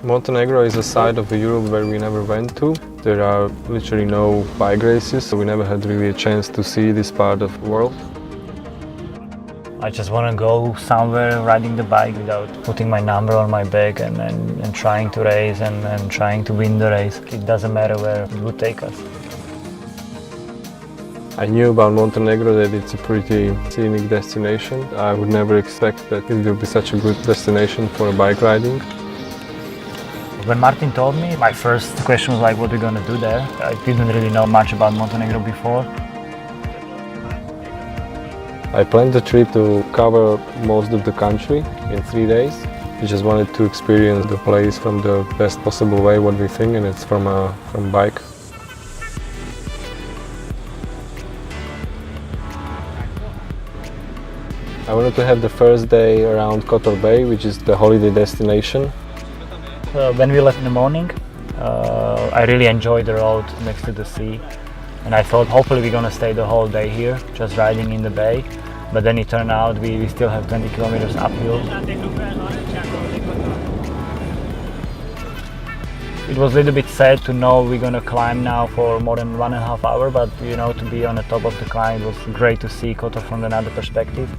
Montenegro is a side of Europe where we never went to. There are literally no bike races, so we never had really a chance to see this part of the world. I just want to go somewhere riding the bike without putting my number on my back and trying to race and trying to win the race. It doesn't matter where it would take us. I knew about Montenegro that it's a pretty scenic destination. I would never expect that it will be such a good destination for bike riding. When Martin told me, my first question was like, what are we going to do there? I didn't really know much about Montenegro before. I planned the trip to cover most of the country in 3 days. We just wanted to experience the place from the best possible way, what we think, and it's from bike. I wanted to have the first day around Kotor Bay, which is the holiday destination. When we left in the morning, I really enjoyed the road next to the sea, and I thought hopefully we're gonna stay the whole day here, just riding in the bay. But then it turned out we still have 20 kilometers uphill. It was a little bit sad to know we're gonna climb now for more than 1.5 hours, but you know, to be on the top of the climb, it was great to see Kotor from another perspective.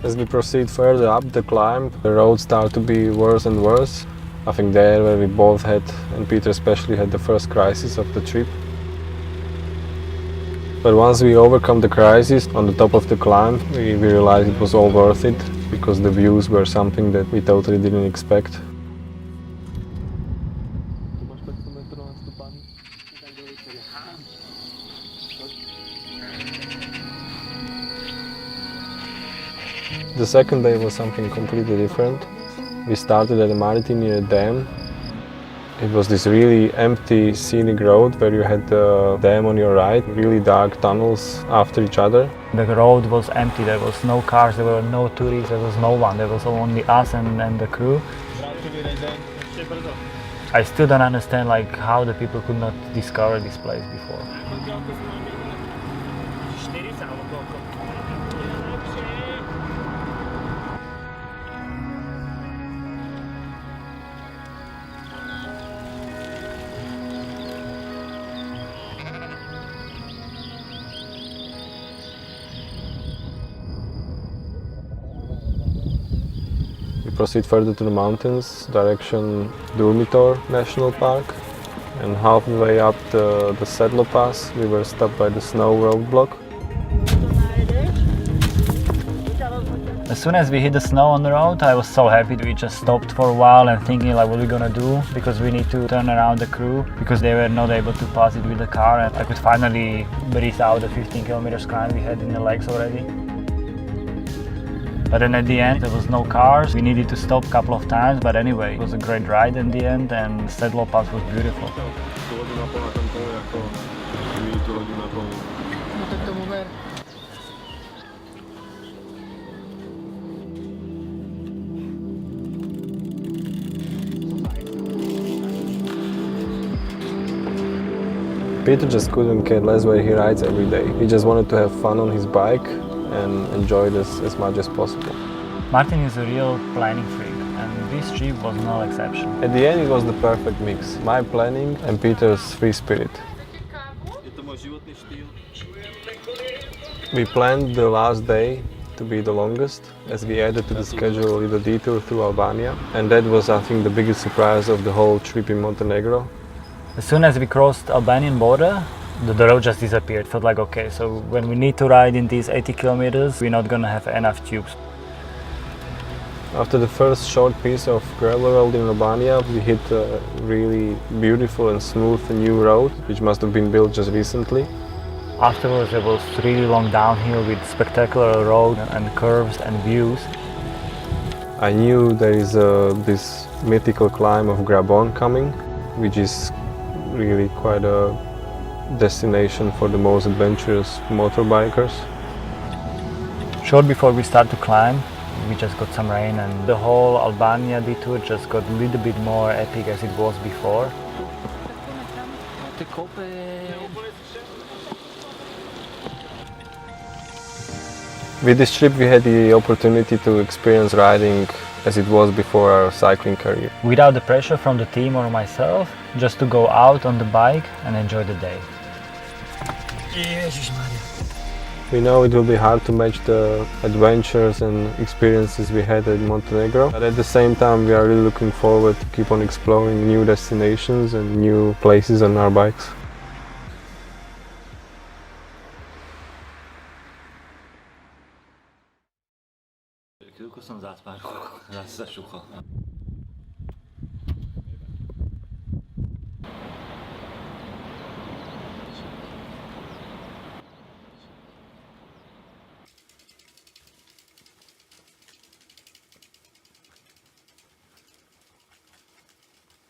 As we proceed further up the climb, the roads start to be worse and worse. I think there where we both had, and Peter especially, had the first crisis of the trip. But once we overcome the crisis on the top of the climb, we realized it was all worth it, because the views were something that we totally didn't expect. The second day was something completely different. We started at a Mariti near a dam. It was this really empty, scenic road where you had the dam on your right, really dark tunnels after each other. The road was empty, there was no cars, there were no tourists, there was no one, there was only us and the crew. I still don't understand how the people could not discover this place before. We proceed further to the mountains, direction Durmitor National Park. And halfway up the Sedlo Pass, we were stopped by the snow roadblock. As soon as we hit the snow on the road, I was so happy. We just stopped for a while and thinking what we're gonna do, because we need to turn around the crew because they were not able to pass it with the car, and I could finally breathe out the 15 kilometers climb we had in the legs already. But then at the end there was no cars. We needed to stop a couple of times, but anyway, it was a great ride in the end, and Sedlo Pass was beautiful. Peter just couldn't care less where he rides every day. He just wanted to have fun on his bike and enjoy this as much as possible. Martin is a real planning freak, and this trip was no exception. At the end it was the perfect mix, my planning and Peter's free spirit. We planned the last day to be the longest, as we added to the schedule a little detour through Albania, and that was, I think, the biggest surprise of the whole trip in Montenegro. As soon as we crossed Albanian border, the road just disappeared. Felt like, okay, so when we need to ride in these 80 kilometers, we're not gonna have enough tubes. After the first short piece of gravel road in Albania, we hit a really beautiful and smooth new road, which must have been built just recently. Afterwards, there was really long downhill with spectacular road and curves and views. I knew there is this mythical climb of Grabon coming, which is really quite a destination for the most adventurous motorbikers. Short before we start to climb, we just got some rain, and the whole Albania detour just got a little bit more epic as it was before. With this trip we had the opportunity to experience riding as it was before our cycling career. Without the pressure from the team or myself, just to go out on the bike and enjoy the day. We know it will be hard to match the adventures and experiences we had in Montenegro, but at the same time we are really looking forward to keep on exploring new destinations and new places on our bikes. Chvíľku som zaspal, zase sa šuchol.